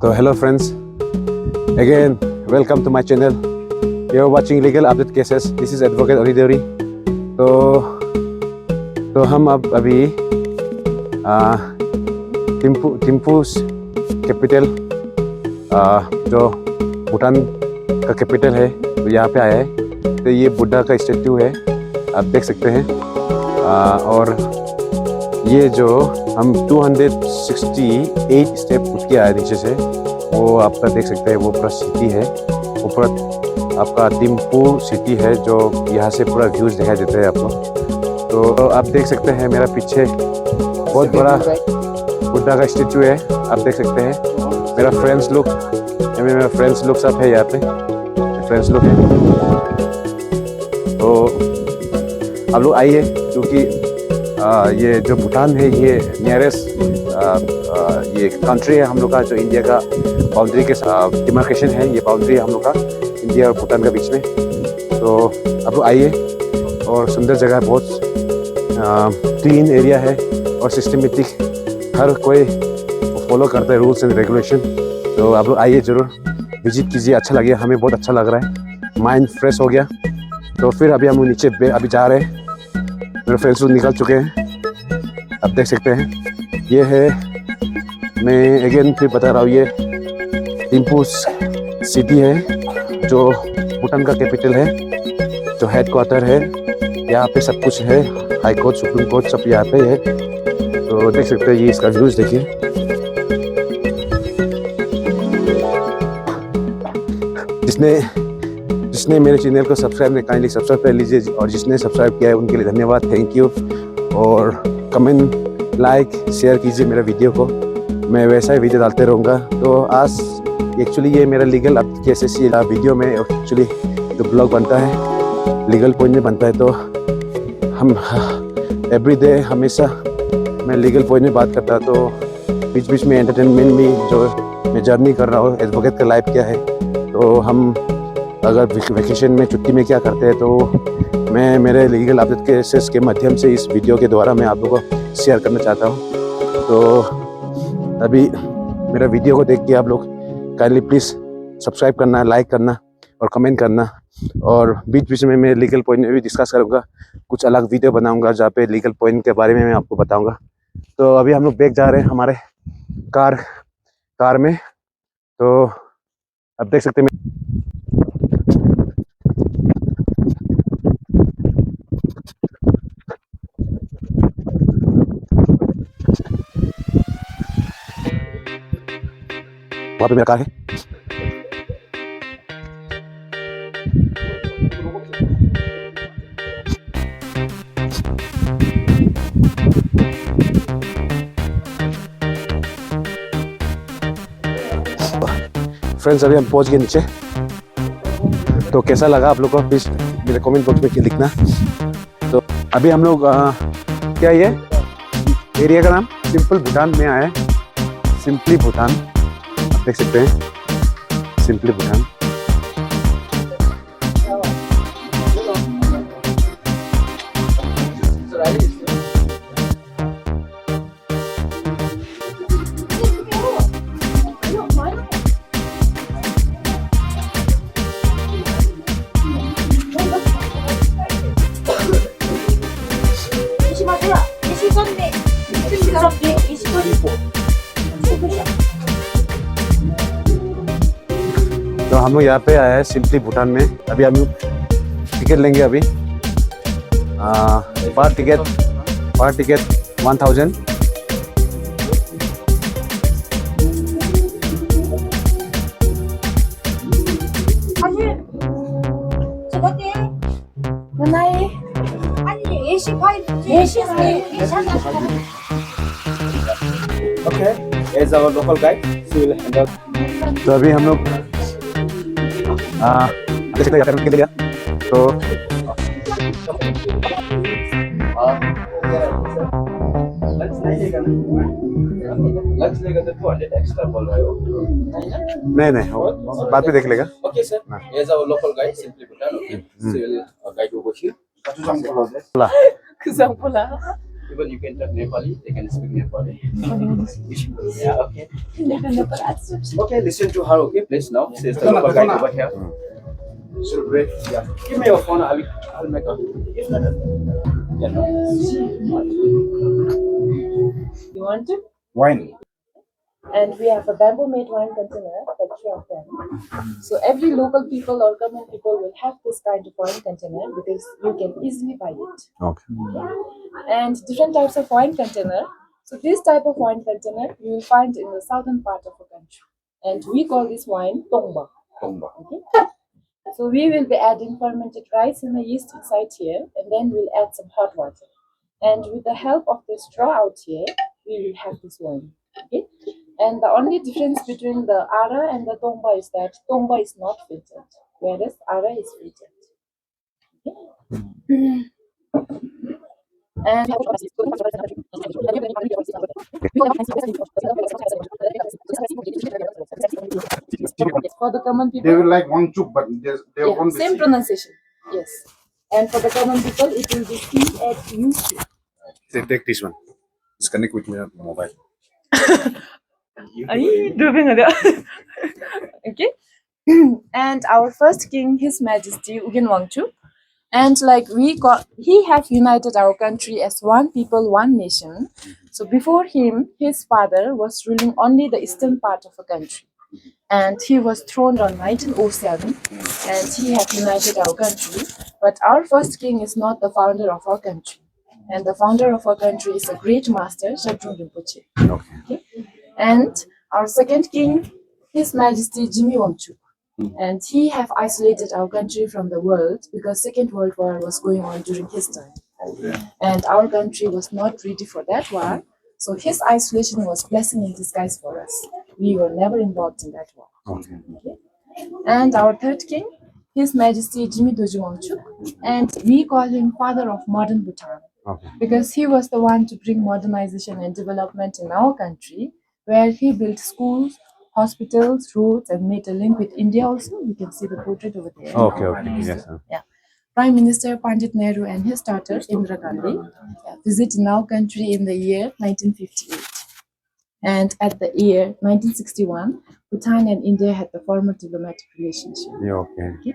So hello friends, again welcome to my channel. You are watching legal update cases. This is advocate Olidori. तो हम अब अभी Thimphu capital जो भूटान का capital है तो यहाँ पे आया है। तो ये बुद्धा का स्टैचू है, आप देख सकते हैं। और ये जो हम 268 स्टेप उठ के आए नीचे से, वो आपका देख सकते हैं। वो पूरा सिटी है, वो पूरा आपका थिम्फू सिटी है, जो यहाँ से पूरा व्यूज दिखाई देते हैं आपको। तो आप देख सकते हैं मेरा पीछे बहुत बड़ा बुद्धा का स्टैचू है, आप देख सकते हैं। मेरा फ्रेंड्स लोग सब है यहाँ पे, फ्रेंड्स लोग हैं। तो आप लोग आइए, क्योंकि ये जो भूटान है ये नियरेस्ट ये कंट्री है हम लोग का, जो इंडिया का बाउंड्री के डिमार्केशन है। ये बाउंड्री है हम लोग का इंडिया और भूटान के बीच में। तो आप लोग आइए, और सुंदर जगह, बहुत क्लीन एरिया है और सिस्टमेटिक, हर कोई फॉलो करता है रूल्स एंड रेगुलेशन। तो आप लोग आइए, ज़रूर विजिट कीजिए, अच्छा लगे, हमें बहुत अच्छा लग रहा है, माइंड फ्रेश हो गया। तो फिर अभी हम नीचे अभी जा रहे हैं, मेरे फ्रेंड्स लोग निकल चुके हैं, आप देख सकते हैं। ये है, मैं अगेन फिर बता रहा हूँ, ये थिम्फू सिटी है, जो भूटान का कैपिटल है, जो हेड क्वार्टर है। यहाँ पे सब कुछ है, हाई कोर्ट, सुप्रीम कोर्ट सब यहाँ पे है। तो देख सकते हैं, ये इसका व्यूज देखिए। जिसने मेरे चैनल को सब्सक्राइब नहीं, काइंडली सब्सक्राइब कर लीजिए, और जिसने सब्सक्राइब किया है उनके लिए धन्यवाद, थैंक यू। और कमेंट, लाइक, शेयर कीजिए मेरा वीडियो को, मैं वैसा ही वीडियो डालते रहूँगा। तो आज एक्चुअली ये मेरा लीगल अब केसेस ये वीडियो में एक्चुअली जो ब्लॉग बनता है लीगल पॉइंट में बनता है। तो हम एवरीडे हमेशा मैं लीगल पॉइंट में बात करता, तो बीच बीच में एंटरटेनमेंट में जो मैं जर्नी कर रहा हूँ, एडवोकेट का लाइफ क्या है। तो हम अगर वेकेशन में, छुट्टी में क्या करते हैं, तो मैं मेरे लीगल अपडेट केसेस के माध्यम से इस वीडियो के द्वारा मैं आप लोगों को शेयर करना चाहता हूँ। तो अभी मेरा वीडियो को देख के आप लोग काइंडली प्लीज़ सब्सक्राइब करना, लाइक करना और कमेंट करना। और बीच बीच में मैं लीगल पॉइंट में भी डिस्कस करूँगा, कुछ अलग वीडियो बनाऊँगा जहाँ पे लीगल पॉइंट के बारे में मैं आपको बताऊँगा। तो अभी हम लोग बैग जा रहे हैं हमारे कार में। तो आप देख सकते हैं, वहाँ पे मेरा कार है। फ्रेंड्स, अभी हम पहुंच गए नीचे। तो कैसा लगा आप लोग को प्लीज मेरे कमेंट बॉक्स में लिखना। तो अभी हम लोग क्या ये एरिया का नाम सिंपल भूटान में आया है, सिंपली भूटान, आप देख सकते हैं, सिंपली भूटान। तो हम लोग यहाँ पे आए हैं सिंपली भूटान में। अभी हम टिकट लेंगे अभी, पर ticket 1000। Okay, as our local guide, she will handle. तो अभी हम लोग यात्रा करने के लिए, तो नहीं बाद में देख लेगा। Okay sir, as our local guide, simply Bhutan, okay, she will guide you over here. La 그냥 몰라. Even you can talk Nepali, they can speak Nepali. Yeah, okay. Okay, listen to her, okay, please now. She's the local guide over here. She'll break. Yeah. Give me your phone, I'll make a. Yeah, no. You want to? Wine. And we have a bamboo made wine container, like three of them. So every local people or common people will have this kind of wine container because you can easily buy it. Okay. And different types of wine container. So this type of wine container you will find in the southern part of the country. And we call this wine tongba. Okay? So we will be adding fermented rice and the yeast inside here, and then we'll add some hot water. And with the help of the straw out here, we will have this wine. Okay? And the only difference between the Ara and the Tongba is that Tongba is not filtered, whereas Ara is filtered. Okay? And for the common people, They will like one chuk, but they yeah, won't be same seen. pronunciation. Yes. And for the common people, it will be CHUC. Say, take this one. Just connect with my mobile. Okay. And our first king, His Majesty Ugyen Wangchuck, and like he have united our country as one people, one nation. So before him, his father was ruling only the eastern part of the country, and he was throned on 1907, and he have united our country. But our first king is not the founder of our country, and the founder of our country is a great master, Shabdrung Rinpoche. Okay? And our second king, His Majesty Jimmy Wangchuck. And he have isolated our country from the world because Second World War was going on during his time. And our country was not ready for that war. So his isolation was blessing in disguise for us. We were never involved in that war. Okay. And our third king, His Majesty Jimmy Doji Wangchuck, and we call him father of modern Bhutan. Okay. Because he was the one to bring modernization and development in our country, where he built schools, hospitals, roads, and made a link with India also. You can see the portrait over there. Okay. Yes, sir. Yeah. Prime Minister Pandit Nehru and his daughter Indira Gandhi visited our country in the year 1958. And at the year 1961, Bhutan and India had the formal diplomatic relationship. Yeah, okay.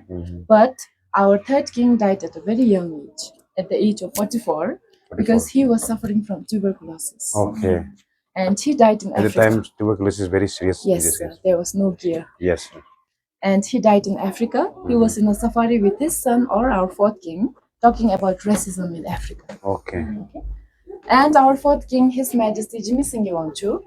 But our third king died at a very young age, at the age of 44, because he was suffering from tuberculosis. Okay. And he died in At the Africa. time, tuberculosis is very serious. Yes, disease. sir, there was no cure. Yes, sir. And he died in Africa. He was in a safari with his son, or our fourth king, talking about racism in Africa. Okay. And our fourth king, His Majesty Jimmy Singye Wangchuck.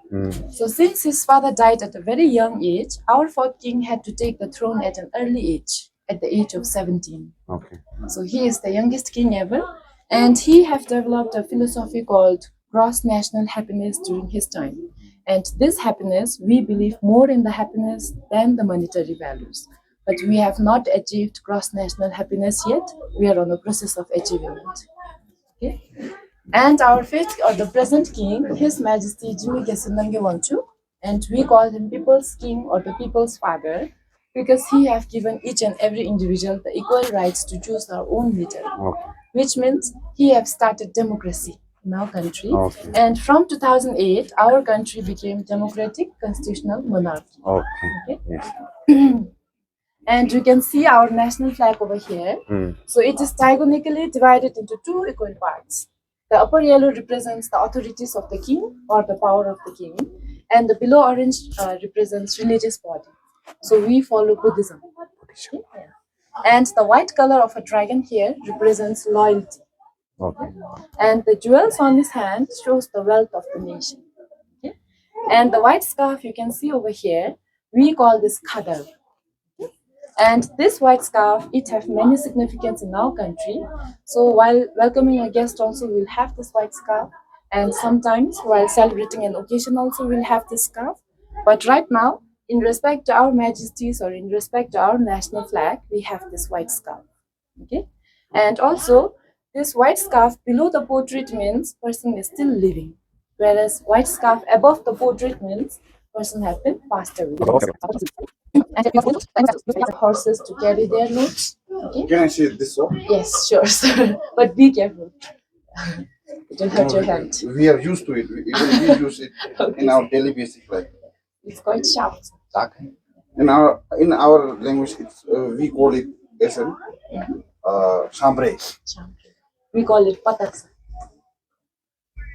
So since his father died at a very young age, our fourth king had to take the throne at an early age, at the age of 17. Okay. So he is the youngest king ever, and he have developed a philosophy called gross national happiness during his time. And this happiness, we believe more in the happiness than the monetary values. But we have not achieved gross national happiness yet. We are on the process of achieving it. Okay? And our fifth, or the present king, His Majesty Jimmy Gesundangye Wangchuck, and we call him People's King or the People's Father, because he have given each and every individual the equal rights to choose their own leader, which means he have started democracy in our country. Okay. And from 2008, our country became democratic constitutional monarchy. Okay. Yes. And you can see our national flag over here. So it is diagonally divided into two equal parts. The upper yellow represents the authorities of the king or the power of the king, and the below orange represents religious body. So we follow Buddhism. Okay? Yeah. And the white color of a dragon here represents loyalty. Okay. And the jewels on his hand shows the wealth of the nation. Okay? And the white scarf you can see over here, we call this khadar. And this white scarf, it has many significance in our country. So while welcoming a guest also, we'll have this white scarf. And sometimes while celebrating an occasion also, we'll have this scarf. But right now, in respect to our majesties or in respect to our national flag, we have this white scarf. Okay? And also, this white scarf below the portrait means person is still living. Whereas white scarf above the portrait means person have been passed away. And we have horses to carry their loads. Okay? Can I see this one? Yes, sure, sir. But be careful. It will hurt your hand. We are used to it. We use it in our daily basic life. It's quite sharp. In our language, we call it as an chambre. We call it patak.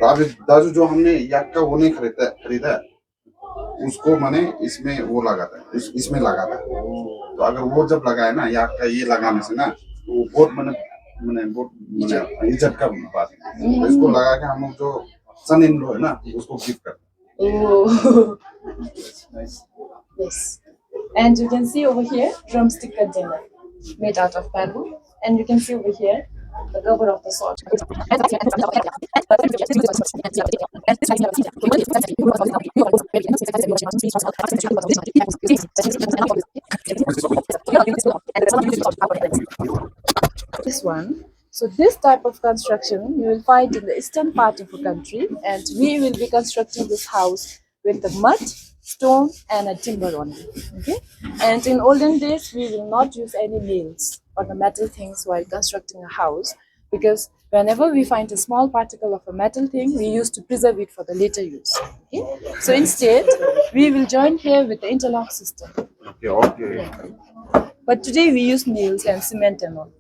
अभी दाजू जो हमने याक का वो नहीं खरीदा उसको मैंने इसमें वो लगाता है इसमें लगाता है तो अगर वो जब लगाए ना याक का ये लगाने से ना वो बहुत बहुत इज्जत का बात है तो इसको लगा के हम लोग जो सन इन लो है ना उसको गिफ्ट करते Oh, yes. And you can see over here drumstick container made out of bamboo, and you can see over here the cover of the salt. This one. So this type of construction you will find in the eastern part of the country, and we will be constructing this house with the mud, stone, and a timber only. Okay. And in olden days, we will not use any nails or the metal things while constructing a house, because whenever we find a small particle of a metal thing, we used to preserve it for the later use. Okay. So instead, we will join here with the interlock system. Okay. But today we use nails and cement and all.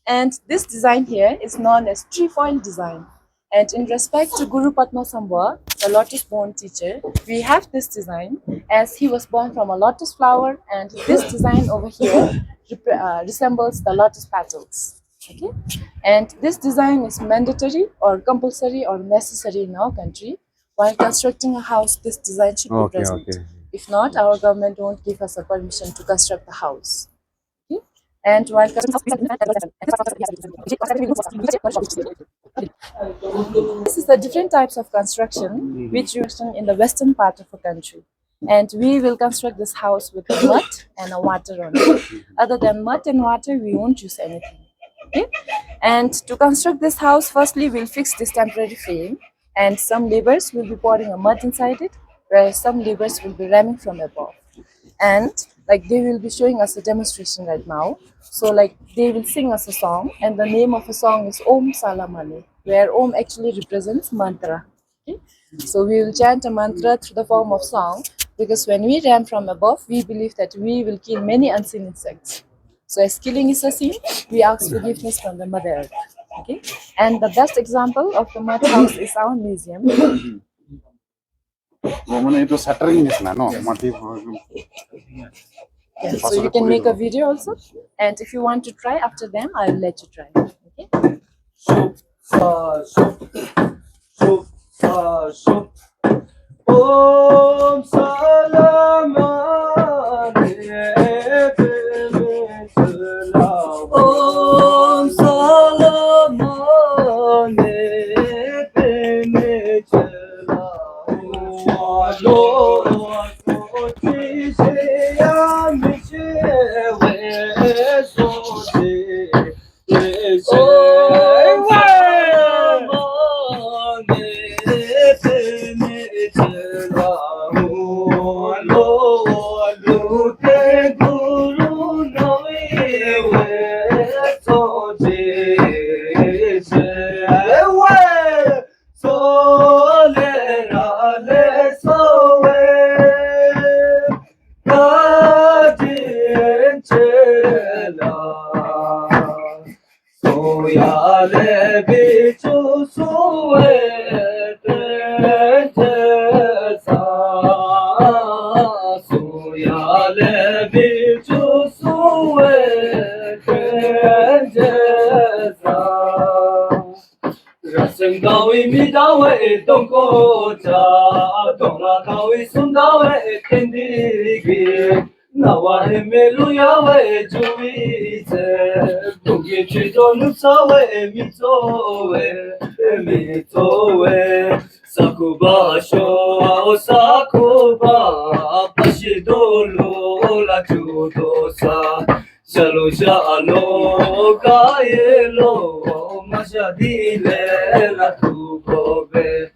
And this design here is known as trefoil design. And in respect to Guru Padma Sambhwa, the lotus-born teacher, we have this design as he was born from a lotus flower, and this design over here resembles the lotus petals. Okay? And this design is mandatory or compulsory or necessary in our country. While constructing a house, this design should be present. If not, our government won't give us a permission to construct the house. Okay? And while this is the different types of construction which you see in the western part of the country. And we will construct this house with mud and a water on it. Other than mud and water, we won't use anything. Okay? And to construct this house, firstly we'll fix this temporary frame, and some laborers will be pouring a mud inside it, whereas some laborers will be ramming from above. And like they will be showing us a demonstration right now. So like they will sing us a song, and the name of a song is Om Salamane, where Om actually represents mantra. Okay? So we will chant a mantra through the form of song, because when we ram from above, we believe that we will kill many unseen insects. So as killing is a sin, we ask forgiveness from the Mother Earth. Okay? And the best example of the mud house is our museum. Yeah, so you can make a video also, and if you want to try after them, I will let you try. Okay? Om Salamane Om Salamane Rasangawi midawe donko cha donga kawi sundawe kendigi nawa emelu yawe juize bugi chido nusawe mitowe sakuba sho sakuba pashidolo la judosa Shalo shalo kaelo mashadile la tukobe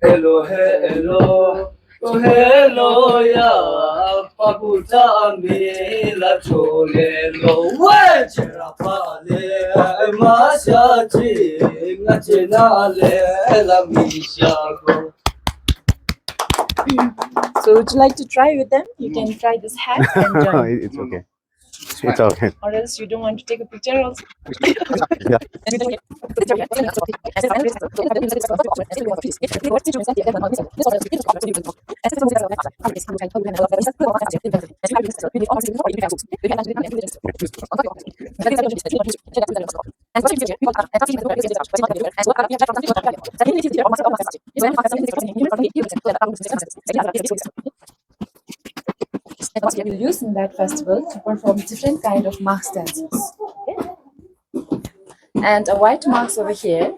hello hello ya Bhutan me la chole lo wa chira pa le ma sha chi nga chena le la mi sha go. So would you like to try with them? You can try this hat and join. It's okay. It's okay. Or else you don't want to take a picture also. Yeah. We will use in that festival to perform different kind of mask dances. Okay? And a white mask over here,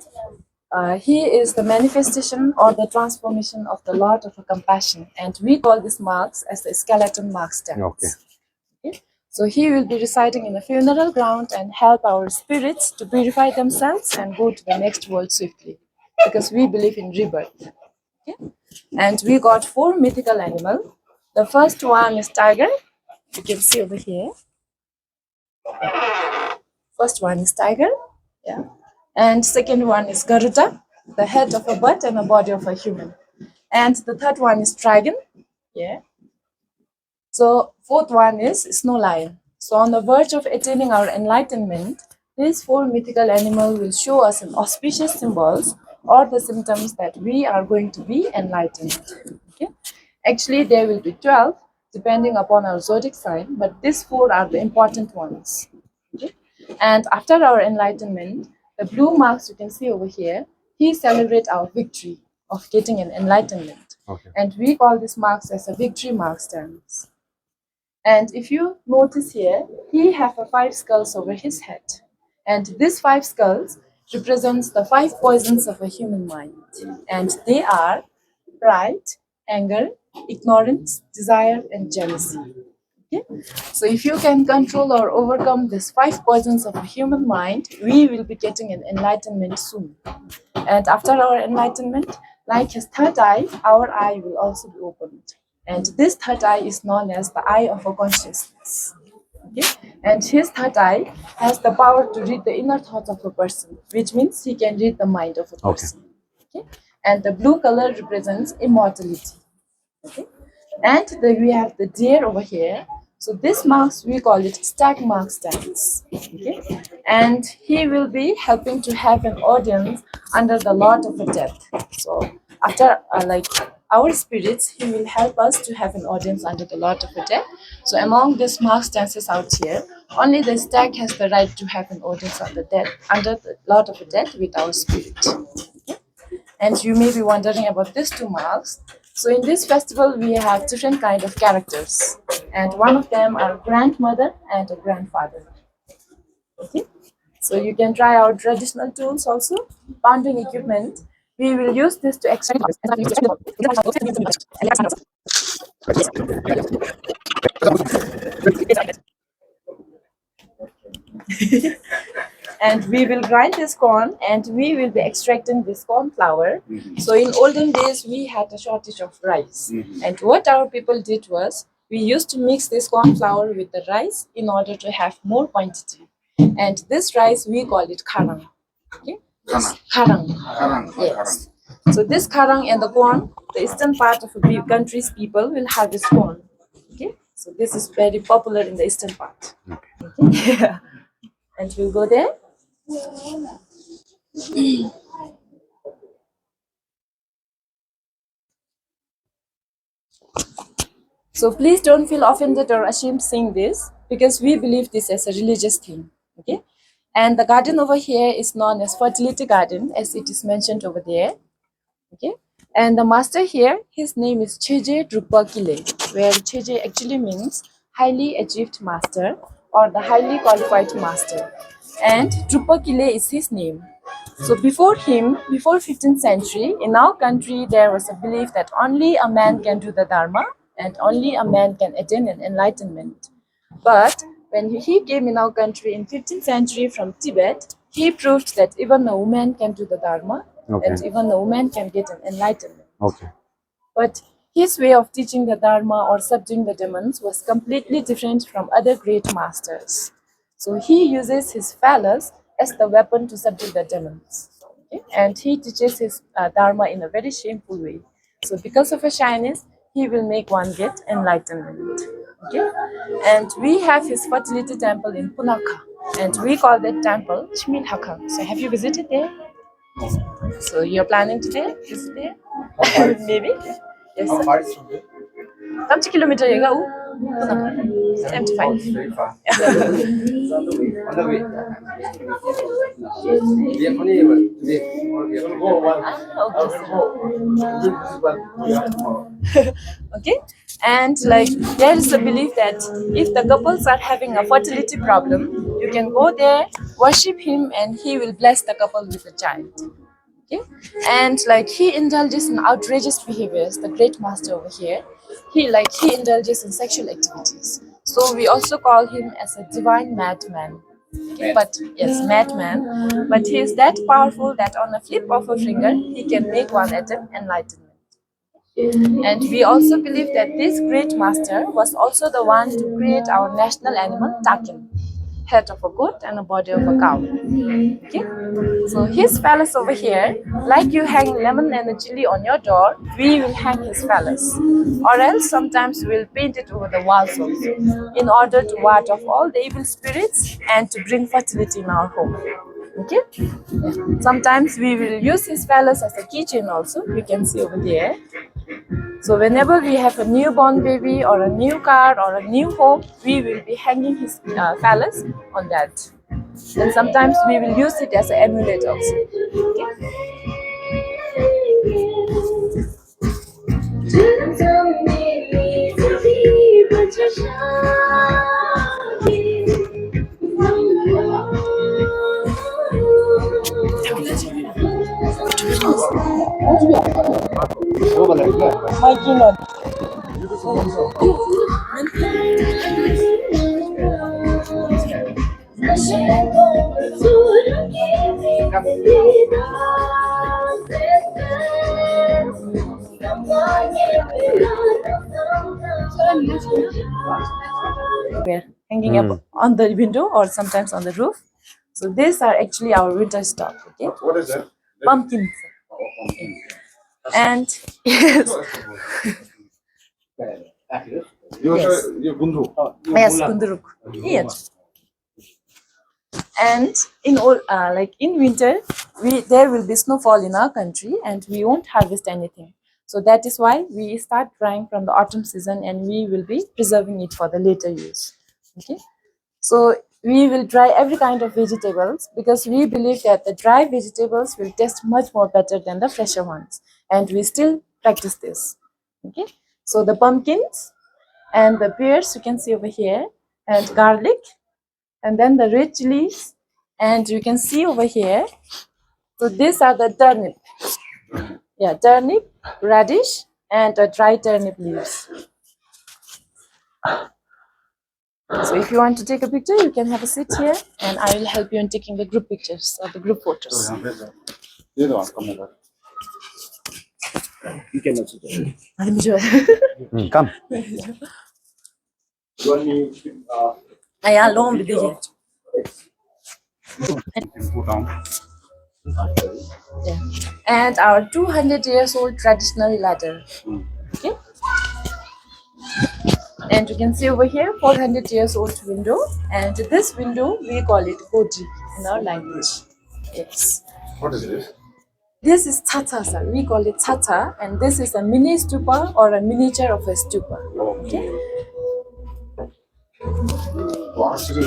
he is the manifestation or the transformation of the Lord of Compassion, and we call this mask as the skeleton mask dance. Okay. Okay? So he will be residing in a funeral ground and help our spirits to purify themselves and go to the next world swiftly, because we believe in rebirth. Okay? And we got 4 mythical animals. The first one is tiger. You can see over here. First one is tiger. Yeah. And second one is Garuda, the head of a bird and a body of a human. And the third one is dragon. Yeah. So fourth one is snow lion. So on the verge of attaining our enlightenment, these 4 mythical animals will show us an auspicious symbols or the symptoms that we are going to be enlightened. Okay. Actually, there will be 12 depending upon our zodiac sign, but these 4 are the important ones. Okay. And after our enlightenment, the blue marks you can see over here, he celebrates our victory of getting an enlightenment. Okay. And we call these marks as a victory mark stance. And if you notice here, he have a 5 skulls over his head. And these 5 skulls represents the 5 poisons of a human mind. And they are pride, anger, ignorance, desire, and jealousy. Okay? So if you can control or overcome these 5 poisons of a human mind, we will be getting an enlightenment soon. And after our enlightenment, like his third eye, our eye will also be opened. And this third eye is known as the eye of a consciousness. Okay? And his third eye has the power to read the inner thoughts of a person, which means he can read the mind of a person. Okay? And the blue color represents immortality. Okay? And then we have the deer over here. So this marks, we call it stag mark stance. Okay? And he will be helping to have an audience under the Lord of the Death. So after like our spirits, he will help us to have an audience under the Lord of the Death. So among these mark stances out here, only the stag has the right to have an audience under the Lord of the Death with our spirit. Okay? And you may be wondering about these 2 marks. So in this festival, we have different kind of characters. And one of them are grandmother and a grandfather. Okay? So you can try our traditional tools also. Pounding equipment. We will use this to extract. And we will grind this corn and we will be extracting this corn flour. So in olden days, we had a shortage of rice. And what our people did was, we used to mix this corn flour with the rice in order to have more quantity. And this rice, we call it karang. Okay? Karang. Yes. So this karang and the corn, the eastern part of the country's people will harvest corn. Okay? So this is very popular in the eastern part. Okay? Yeah. And we'll go there. So please don't feel offended or ashamed saying this, because we believe this as a religious thing. Okay? And the garden over here is known as fertility garden, as it is mentioned over there. Okay? And the master here, his name is Cheje Drukpa Kile, where Cheje actually means highly achieved master or the highly qualified master. And Drukpa Kile is his name. So before him, before 15th century, in our country, there was a belief that only a man can do the Dharma and only a man can attain an enlightenment. But when he came in our country in 15th century from Tibet, he proved that even a woman can do the Dharma and even a woman can get an enlightenment. Okay. But his way of teaching the Dharma or subduing the demons was completely different from other great masters. So he uses his phallus as the weapon to subdue the demons. Okay? And he teaches his Dharma in a very shameful way. So because of a shyness, he will make one get enlightenment. Okay? And we have his fertility temple in Punakha. And we call that temple Chmilhaka. So have you visited there? So you're planning today? Visit there? Maybe? Yes. How far is from here? 30 kilometers you go. 75. Very far. It's on the way. On the way. We have only today. We have to go one. Okay, and like there is a belief that if the couples are having a fertility problem, you can go there, worship him, and he will bless the couple with a child. Okay, and like he indulges in outrageous behaviors, the great master over here. He indulges in sexual activities. So we also call him as a divine madman. Okay, but yes, madman. But he is that powerful that on a flip of a finger, he can make one attain enlightenment. And we also believe that this great master was also the one to create our national animal, takin, head of a goat and a body of a cow. Okay, so his phallus over here, like you hang lemon and a chili on your door, we will hang his phallus, or else sometimes we'll paint it over the walls also, in order to ward off all the evil spirits and to bring fertility in our home. Okay, sometimes we will use his phallus as a keychain also, you can see over there. So whenever we have a newborn baby or a new car or a new home, we will be hanging his phallus on that. And sometimes we will use it as an amulet also. We're hanging up on the window or sometimes on the roof. So these are actually our winter stock. Okay, What is that? pumpkins. And yes, Your Gundru. yes, kunduruk. Yes. And in all, like in winter, there will be snowfall in our country, and we won't harvest anything. So that is why we start drying from the autumn season, and we will be preserving it for the later use. Okay, so we will dry every kind of vegetables because we believe that the dry vegetables will taste much more better than the fresher ones, and we still practice this. Okay, so the pumpkins and the pears you can see over here, and garlic, and then the red chilies, and you can see over here. So these are the turnip. Yeah, turnip, radish, and dry turnip leaves. So if you want to take a picture, you can have a sit here, and I will help you in taking the group pictures or the group photos. You can also do. Enjoy. Come. You want me I am alone with the Bhutan. yeah. And our 200 years old traditional ladder. Okay. And you can see over here 400 years old window, and this window we call it koji in our language. Yes. What is this? This is tata, sir. We call it tata, and this is a mini stupa or a miniature of a stupa. Okay. Oh, actually,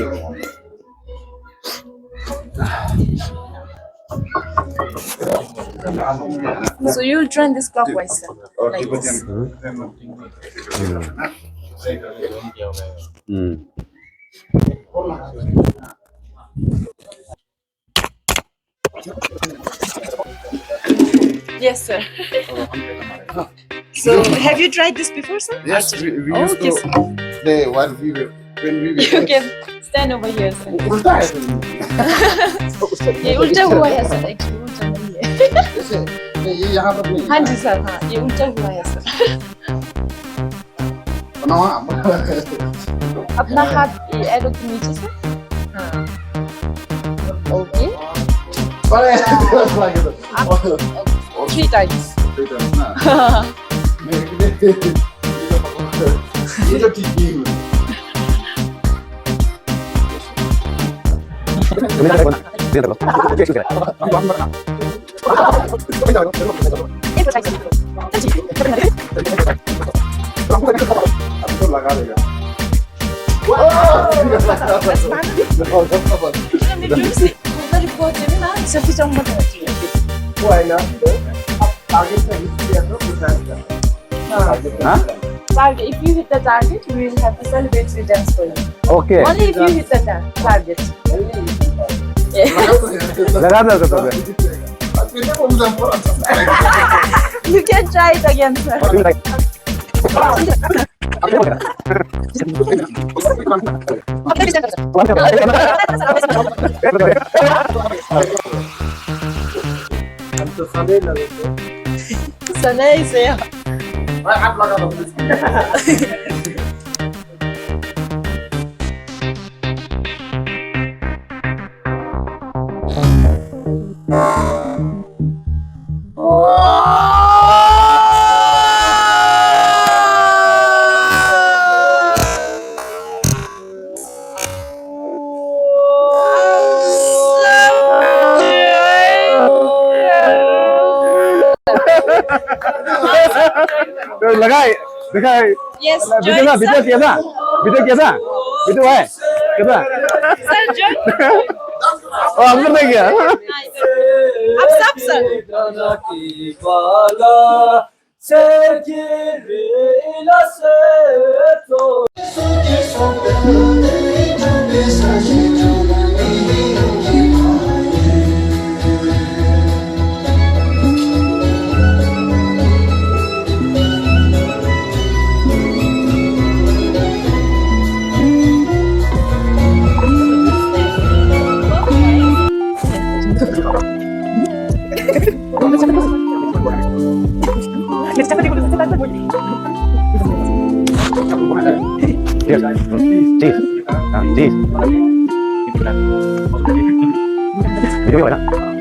So you will turn this clockwise, sir. Like this. Yes, sir. So have you tried this before, sir? yes, we Oh, used okay, to sir. play while we were when we You were. can stand over here, sir. Ulta है। ये उल्टा हुआ है, sir. Actually, उल्टा नहीं है. जैसे नहीं, ये यहाँ पर नहीं हाँ जी सर, हाँ ये उल्टा हुआ है सर। बनावा अपना हाथ ये एरो के नीचे से, हाँ ओके, बड़े 3 times। ये जो ठीक है अब तो लगा देगा वो है ना अब आगे से हिस्ट्री है तो भूटान का हाँ Target. If you hit the target, we will have to celebrate with dance for you. Okay Only if you hit the target. Yeah. लगा दो तो You can try it again, sir. Sanay siya. आप लगा दो लगाए दिखाए Yes, video join, ना sir. Video किया था वीडियो है कितना Sir, join. और हम नहीं किया Up, up, sir. जी वीडियो है ना